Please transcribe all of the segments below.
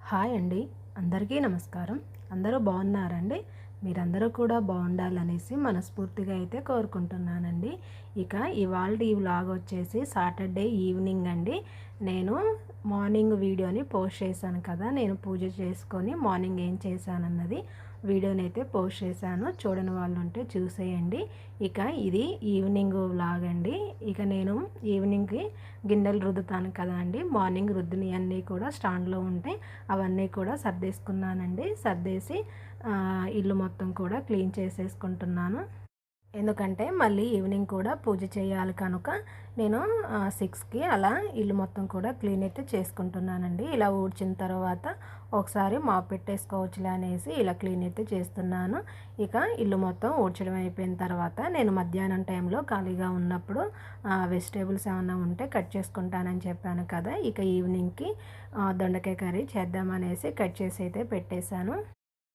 Hi అండి. అందరికీ నమస్కారం. అందరూ బాగున్నారండి? మీరందరూ కూడా బాగుండాలనేసి మనస్ఫూర్తిగా అయితే కోరుకుంటున్నానండి. ఇక ఇవాల్టి ఈ వ్లాగ్ వచ్చేసి సాటర్డే ఈవినింగ్ అండి. నేను మార్నింగ్ వీడియోని పోస్ట్ చేశాను కదా, నేను పూజ చేసుకొని మార్నింగ్ ఏం చేశానన్నది వీడియోని అయితే పోస్ట్ చేశాను. చూడని వాళ్ళు ఉంటే చూసేయండి. ఇక ఇది ఈవినింగ్ వ్లాగ్ అండి. ఇక నేను ఈవినింగ్కి గిన్నెలు రుద్దుతాను కదా అండి, మార్నింగ్ రుద్దిని అన్నీ కూడా స్టాండ్లో ఉంటే అవన్నీ కూడా సర్దేసుకున్నానండి. సర్దేసి ఇల్లు మొత్తం కూడా క్లీన్ చేసేసుకుంటున్నాను. ఎందుకంటే మళ్ళీ ఈవినింగ్ కూడా పూజ చేయాలి కనుక నేను 6కి అలా ఇల్లు మొత్తం కూడా క్లీన్ అయితే చేసుకుంటున్నానండి. ఇలా ఊడ్చిన తర్వాత ఒకసారి మాప్ పెట్టేసుకోవచ్చులే అనేసి ఇలా క్లీన్ అయితే చేస్తున్నాను. ఇక ఇల్లు మొత్తం ఊడ్చడం అయిపోయిన తర్వాత నేను మధ్యాహ్నం టైంలో ఖాళీగా ఉన్నప్పుడు వెజిటేబుల్స్ ఏమైనా ఉంటే కట్ చేసుకుంటానని చెప్పాను కదా. ఇక ఈవినింగ్కి దొండకాయ కర్రీ చేద్దామనేసి కట్ చేసి అయితే పెట్టేశాను.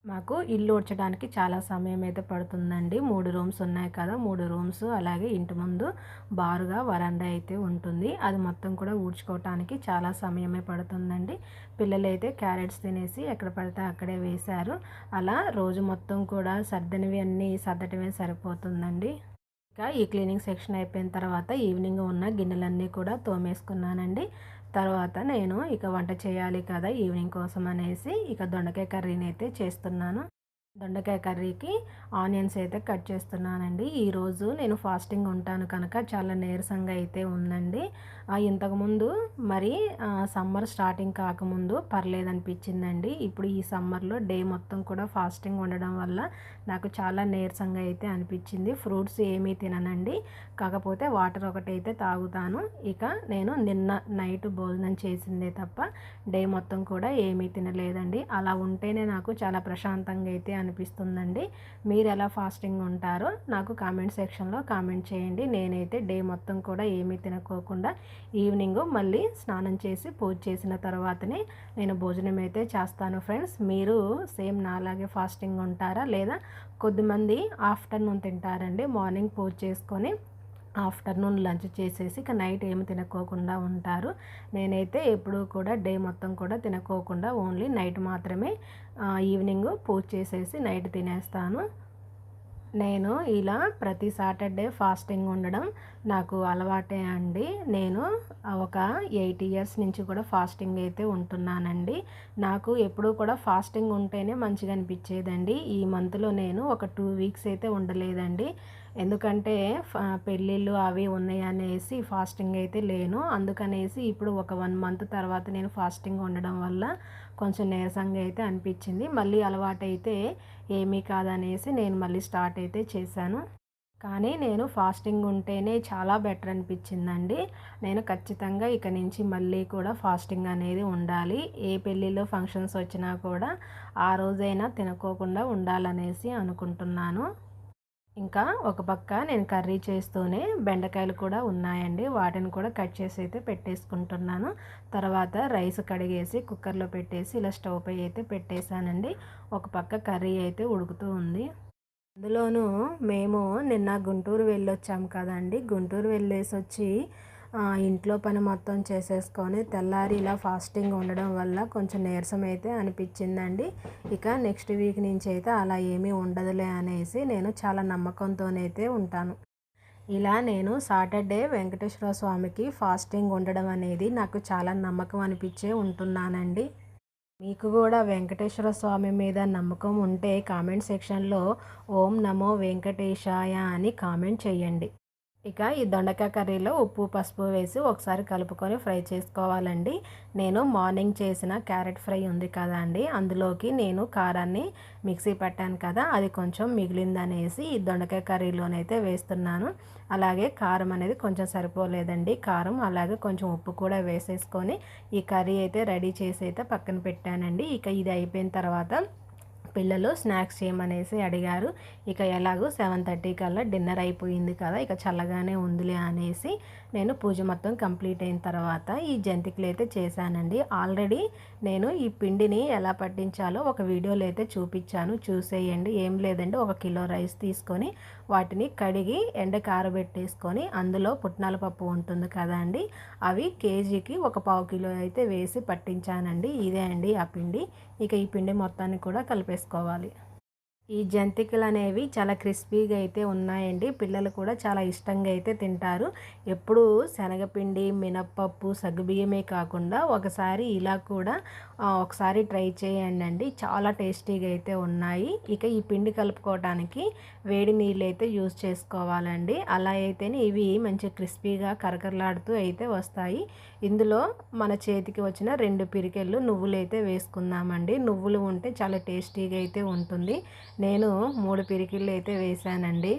మాకు ఇల్లు ఊడ్చడానికి చాలా సమయం అయితే పడుతుందండి. 3 రూమ్స్ ఉన్నాయి కదా, 3 రూమ్స్ అలాగే ఇంటి ముందు బారుగా వరండా అయితే ఉంటుంది. అది మొత్తం కూడా ఊడ్చుకోవటానికి చాలా సమయమే పడుతుందండి. పిల్లలైతే క్యారెట్స్ తినేసి ఎక్కడ పడితే అక్కడే వేశారు. అలా రోజు మొత్తం కూడా సర్దనివి అన్నీ సర్దటమే సరిపోతుందండి. ఇక ఈ క్లీనింగ్ సెక్షన్ అయిపోయిన తర్వాత ఈవినింగ్ ఉన్న గిన్నెలన్నీ కూడా తోమేసుకున్నానండి. తర్వాత నేను ఇక వంట చేయాలి కదా ఈవినింగ్ కోసం అనేసి ఇక దొండకాయ కర్రీని అయితే చేస్తున్నాను. దొండకాయ కర్రీకి ఆనియన్స్ అయితే కట్ చేస్తున్నానండి. ఈరోజు నేను ఫాస్టింగ్ ఉంటాను కనుక చాలా నీరసంగా అయితే ఉందండి. ఇంతకుముందు మరి సమ్మర్ స్టార్టింగ్ కాకముందు పర్లేదనిపించిందండి. ఇప్పుడు ఈ సమ్మర్లో డే మొత్తం కూడా ఫాస్టింగ్ ఉండడం వల్ల నాకు చాలా నీరసంగా అయితే అనిపించింది. ఫ్రూట్స్ ఏమీ తిననండి, కాకపోతే వాటర్ ఒకటైతే తాగుతాను. ఇక నేను నిన్న నైట్ భోజనం చేసిందే తప్ప డే మొత్తం కూడా ఏమీ తినలేదండి. అలా ఉంటేనే నాకు చాలా ప్రశాంతంగా అయితే అనిపిస్తుందండి. మీరు ఎలా ఫాస్టింగ్ ఉంటారో నాకు కామెంట్ సెక్షన్లో కామెంట్ చేయండి. నేనైతే డే మొత్తం కూడా ఏమీ తినకోకుండా ఈవినింగ్ మళ్ళీ స్నానం చేసి పూజ చేసిన తర్వాతనే నేను భోజనం అయితే చేస్తాను ఫ్రెండ్స్. మీరు సేమ్ నాలాగే ఫాస్టింగ్ ఉంటారా, లేదా కొద్దిమంది ఆఫ్టర్నూన్ తింటారండి. మార్నింగ్ పూజ చేసుకొని ఆఫ్టర్నూన్ లంచ్ చేసేసి ఇక నైట్ ఏమి తినకోకుండా ఉంటారు. నేనైతే ఎప్పుడూ కూడా డే మొత్తం కూడా తినకోకుండా ఓన్లీ నైట్ మాత్రమే ఈవినింగ్ పూజ చేసేసి నైట్ తినేస్తాను. నేను ఇలా ప్రతి సాటర్డే ఫాస్టింగ్ ఉండడం నాకు అలవాటే అండి. నేను ఒక 8 ఇయర్స్ నుంచి కూడా ఫాస్టింగ్ అయితే ఉంటున్నానండి. నాకు ఎప్పుడూ కూడా ఫాస్టింగ్ ఉంటేనే మంచిగా అనిపించేదండి. ఈ మంత్లో నేను ఒక 2 వీక్స్ అయితే ఉండలేదండి. ఎందుకంటే పెళ్ళిళ్ళు అవి ఉన్నాయి అనేసి ఫాస్టింగ్ అయితే లేను. అందుకనేసి ఇప్పుడు ఒక 1 మంత్ తర్వాత నేను ఫాస్టింగ్ ఉండడం వల్ల కొంచెం నీరసంగా అయితే అనిపించింది. మళ్ళీ అలవాటైతే ఏమీ కాదనేసి నేను మళ్ళీ స్టార్ట్ అయితే చేశాను. కానీ నేను ఫాస్టింగ్ ఉంటేనే చాలా బెటర్ అనిపించిందండి. నేను ఖచ్చితంగా ఇక నుంచి మళ్ళీ కూడా ఫాస్టింగ్ అనేది ఉండాలి. ఏ పెళ్ళిళ్ళు ఫంక్షన్స్ వచ్చినా కూడా ఆ రోజైనా తినకోకుండా ఉండాలనేసి అనుకుంటున్నాను. ఇంకా ఒక పక్క నేను కర్రీ చేస్తూనే బెండకాయలు కూడా ఉన్నాయండి. వాటిని కూడా కట్ చేసి అయితే పెట్టేసుకుంటున్నాను. తర్వాత రైస్ కడిగేసి కుక్కర్లో పెట్టేసి ఇలా స్టవ్ పై అయితే పెట్టేశానండి. ఒక పక్క కర్రీ అయితే ఉడుకుతూ ఉంది. అందులోనూ మేము నిన్న గుంటూరు వెళ్ళొచ్చాము కదండి. గుంటూరు వెళ్ళేసి వచ్చి ఇంట్లో పని మొత్తం చేసేసుకొని తెల్లారి ఇలా ఫాస్టింగ్ ఉండడం వల్ల కొంచెం నీరసం అయితే అనిపించిందండి. ఇక నెక్స్ట్ వీక్ నుంచి అయితే అలా ఏమీ ఉండదులే అనేసి నేను చాలా నమ్మకంతోనైతే ఉంటాను. ఇలా నేను సాటర్డే వెంకటేశ్వర స్వామికి ఫాస్టింగ్ ఉండడం అనేది నాకు చాలా నమ్మకం అనిపించే ఉంటున్నానండి. మీకు కూడా వెంకటేశ్వర స్వామి మీద నమ్మకం ఉంటే కామెంట్ సెక్షన్లో ఓం నమో వెంకటేశాయ అని కామెంట్ చేయండి. ఇక ఈ దొండకాయ కర్రీలో ఉప్పు పసుపు వేసి ఒకసారి కలుపుకొని ఫ్రై చేసుకోవాలండి. నేను మార్నింగ్ చేసిన క్యారెట్ ఫ్రై ఉంది కదా అండి, అందులోకి నేను కారాన్ని మిక్సీ పట్టాను కదా, అది కొంచెం మిగిలిందనేసి ఈ దొండకాయ కర్రీలోనైతే వేస్తున్నాను. అలాగే కారం అనేది కొంచెం సరిపోలేదండి, కారం అలాగే కొంచెం ఉప్పు కూడా వేసేసుకొని ఈ కర్రీ అయితే రెడీ చేసి అయితే పక్కన పెట్టానండి. ఇక ఇది అయిపోయిన తర్వాత పిల్లలు స్నాక్స్ చేయమనేసి అడిగారు. ఇక ఎలాగో 7:30 కల్లా డిన్నర్ అయిపోయింది కదా, ఇక చల్లగానే ఉందిలే అనేసి నేను పూజ మొత్తం కంప్లీట్ అయిన తర్వాత ఈ జంతికలు అయితే చేశానండి. ఆల్రెడీ నేను ఈ పిండిని ఎలా పట్టించాలో ఒక వీడియోలో అయితే చూపించాను, చూసేయండి. ఏం లేదండి, 1 కిలో రైస్ తీసుకొని వాటిని కడిగి ఎండకు ఆరబెట్టేసుకొని అందులో పుట్నాల పప్పు ఉంటుంది కదా అండి, అవి కేజీకి 1/4 కిలో అయితే వేసి పట్టించానండి. ఇదే అండి ఆ పిండి. ఇక ఈ పిండి మొత్తాన్ని కూడా కలిపేసుకోవాలి. ఈ జంతికలు అనేవి చాలా క్రిస్పీగా అయితే ఉన్నాయండి. పిల్లలు కూడా చాలా ఇష్టంగా అయితే తింటారు. ఎప్పుడూ శనగపిండి, మినప్పప్పు, సగ్గుబియ్యమే కాకుండా ఒకసారి ఇలా కూడా ఒకసారి ట్రై చేయండి. చాలా టేస్టీగా అయితే ఉన్నాయి. ఇక ఈ పిండి కలుపుకోవడానికి వేడి నీళ్ళు అయితే యూజ్ చేసుకోవాలండి. అలా అయితేనే ఇవి మంచి క్రిస్పీగా కరకరలాడుతూ అయితే వస్తాయి. ఇందులో మన చేతికి వచ్చిన 2 పిరికెళ్ళు నువ్వులు అయితే వేసుకుందామండి. నువ్వులు ఉంటే చాలా టేస్టీగా అయితే ఉంటుంది. నేను 3 పిరికిళ్ళు అయితే వేసానండి.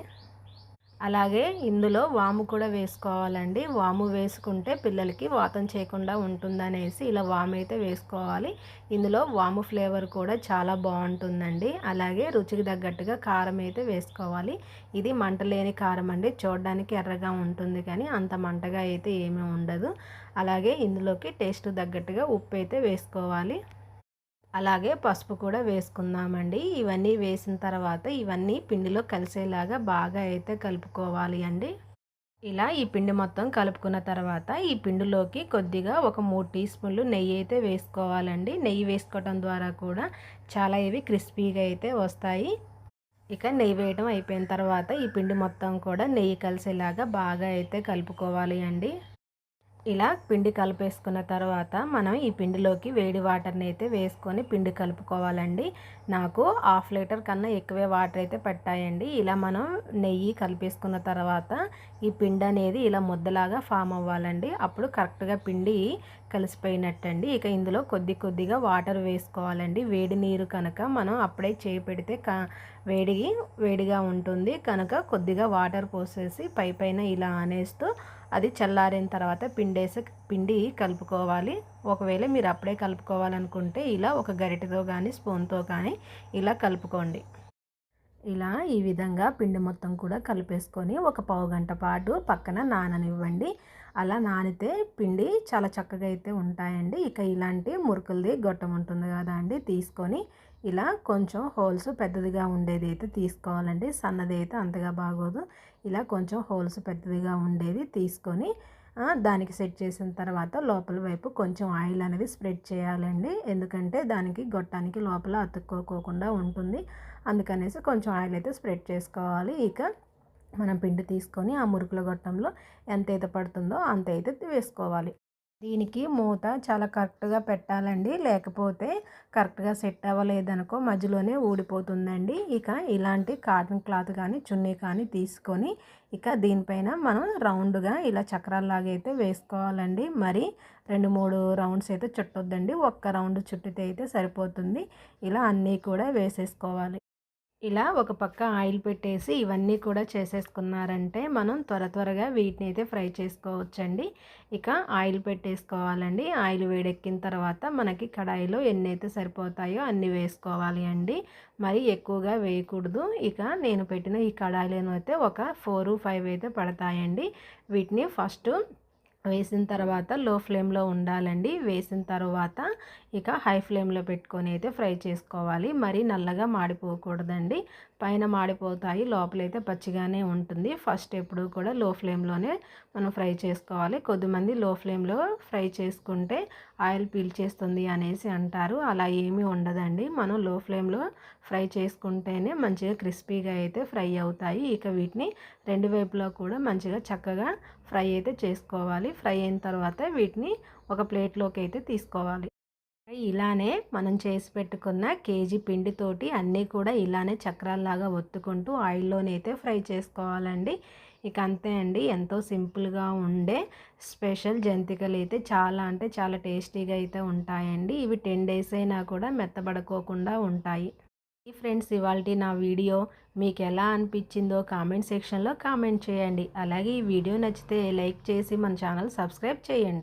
అలాగే ఇందులో వాము కూడా వేసుకోవాలండి. వాము వేసుకుంటే పిల్లలకి వాతం చేయకుండా ఉంటుందనేసి ఇలా వాము అయితే వేసుకోవాలి. ఇందులో వాము ఫ్లేవర్ కూడా చాలా బాగుంటుందండి. అలాగే రుచికి తగ్గట్టుగా కారం అయితే వేసుకోవాలి. ఇది మంట లేని కారం అండి. చూడడానికి ఎర్రగా ఉంటుంది కానీ అంత మంటగా అయితే ఏమీ ఉండదు. అలాగే ఇందులోకి టేస్ట్ తగ్గట్టుగా ఉప్పు అయితే వేసుకోవాలి. అలాగే పసుపు కూడా వేసుకుందామండి. ఇవన్నీ వేసిన తర్వాత ఇవన్నీ పిండిలో కలిసేలాగా బాగా అయితే కలుపుకోవాలి అండి. ఇలా ఈ పిండి మొత్తం కలుపుకున్న తర్వాత ఈ పిండిలోకి కొద్దిగా ఒక 3 టీ స్పూన్లు నెయ్యి అయితే వేసుకోవాలండి. నెయ్యి వేసుకోవడం ద్వారా కూడా చాలా ఇవి క్రిస్పీగా అయితే వస్తాయి. ఇక నెయ్యి వేయడం అయిపోయిన తర్వాత ఈ పిండి మొత్తం కూడా నెయ్యి కలిసేలాగా బాగా అయితే కలుపుకోవాలి అండి. ఇలా పిండి కలిపేసుకున్న తర్వాత మనం ఈ పిండిలోకి వేడి వాటర్ని అయితే వేసుకొని పిండి కలుపుకోవాలండి. నాకు 1/2 లీటర్ కన్నా ఎక్కువే వాటర్ అయితే పట్టాయండి. ఇలా మనం నెయ్యి కలిపేసుకున్న తర్వాత ఈ పిండి అనేది ఇలా ముద్దలాగా ఫామ్ అవ్వాలండి. అప్పుడు కరెక్ట్గా పిండి కలిసిపోయినట్టండి. ఇక ఇందులో కొద్దిగా వాటర్ వేసుకోవాలండి. వేడి నీరు కనుక మనం అప్పుడే చేయి పెడితే వేడిగా ఉంటుంది కనుక కొద్దిగా వాటర్ పోసేసి పైన ఇలా అనేస్తూ అది చల్లారిన తర్వాత పిండి కలుపుకోవాలి. ఒకవేళ మీరు అప్పుడే కలుపుకోవాలనుకుంటే ఇలా ఒక గరిటెతో కానీ స్పూన్తో కానీ ఇలా కలుపుకోండి. ఇలా ఈ విధంగా పిండి మొత్తం కూడా కలిపేసుకొని ఒక పావు గంట పాటు పక్కన నాననివ్వండి. అలా నానితే పిండి చాలా చక్కగా అయితే ఉంటాయండి. ఇక ఇలాంటి మురుకులది గొట్టం ఉంటుంది కదా అండి, తీసుకొని ఇలా కొంచెం హోల్స్ పెద్దదిగా ఉండేది అయితే తీసుకోవాలండి. సన్నది అయితే అంతగా బాగోదు. ఇలా కొంచెం హోల్స్ పెద్దదిగా ఉండేది తీసుకొని దానికి సెట్ చేసిన తర్వాత లోపల వైపు కొంచెం ఆయిల్ అనేది స్ప్రెడ్ చేయాలండి. ఎందుకంటే దానికి గొట్టానికి లోపల అతుక్కోకుండా ఉంటుంది. అందుకనేసి కొంచెం ఆయిల్ అయితే స్ప్రెడ్ చేసుకోవాలి. ఇక మనం పిండి తీసుకొని ఆ మురుకుల గొట్టంలో ఎంతైతే పడుతుందో అంత అయితే వేసుకోవాలి. దీనికి మూత చాలా కరెక్ట్గా పెట్టాలండి. లేకపోతే కరెక్ట్గా సెట్ అవ్వలేదనుకో మధ్యలోనే ఊడిపోతుందండి. ఇక ఇలాంటి కాటన్ క్లాత్ కానీ చున్నీ కానీ తీసుకొని ఇక దీనిపైన మనం రౌండ్గా ఇలా చక్రాల్లాగా అయితే వేసుకోవాలండి. మరి 2-3 రౌండ్స్ అయితే చుట్టొద్దండి. ఒక్క రౌండ్ చుట్టితే అయితే సరిపోతుంది. ఇలా అన్నీ కూడా వేసేసుకోవాలి. ఇలా ఒక పక్క ఆయిల్ పెట్టేసి ఇవన్నీ కూడా చేసేసుకున్నారంటే మనం త్వరగా వీటిని అయితే ఫ్రై చేసుకోవచ్చండి. ఇక ఆయిల్ పెట్టేసుకోవాలండి. ఆయిల్ వేడెక్కిన తర్వాత మనకి కడాయిలో ఎన్ని అయితే సరిపోతాయో అన్ని వేసుకోవాలి అండి. మరి ఎక్కువగా వేయకూడదు. ఇక నేను పెట్టిన ఈ కడాయిలో అయితే ఒక 4-5 అయితే పడతాయండి. వీటిని ఫస్ట్ వేసిన తర్వాత లో ఫ్లేమ్లో ఉండాలండి. వేసిన తర్వాత ఇక హై ఫ్లేమ్లో పెట్టుకొని అయితే ఫ్రై చేసుకోవాలి. మరి నల్లగా మాడిపోకూడదండి. పైన మాడిపోతాయి, లోపలైతే పచ్చిగానే ఉంటుంది. ఫస్ట్ ఎప్పుడు కూడా లో ఫ్లేమ్లోనే మనం ఫ్రై చేసుకోవాలి. కొద్దిమంది లో ఫ్లేమ్లో ఫ్రై చేసుకుంటే ఆయిల్ పీల్చేస్తుంది అనేసి అంటారు. అలా ఏమీ ఉండదండి. మనం లో ఫ్లేమ్లో ఫ్రై చేసుకుంటేనే మంచిగా క్రిస్పీగా అయితే ఫ్రై అవుతాయి. ఇక వీటిని 2 వైపులా కూడా మంచిగా చక్కగా ఫ్రై అయితే చేసుకోవాలి. ఫ్రై అయిన తర్వాత వీటిని ఒక ప్లేట్లోకి అయితే తీసుకోవాలి. ఇలానే మనం చేసి పెట్టుకున్న కేజీ పిండితోటి అన్నీ కూడా ఇలానే చక్రాల్లాగా ఒత్తుకుంటూ ఆయిల్లోనైతే ఫ్రై చేసుకోవాలండి. ఇక అంతే అండి. ఎంతో సింపుల్గా ఉండే స్పెషల్ జంతికలు అయితే చాలా అంటే చాలా టేస్టీగా అయితే ఉంటాయండి. ఇవి 10 డేస్ అయినా కూడా మెత్తబడుకోకుండా ఉంటాయి. ఫ్రెండ్స్, ఇవాల్టి నా వీడియో మీకు ఎలా అనిపించిందో కామెంట్ సెక్షన్లో కామెంట్ చేయండి. అలాగే ఈ వీడియో నచ్చితే లైక్ చేసి మన ఛానల్ సబ్స్క్రైబ్ చేయండి.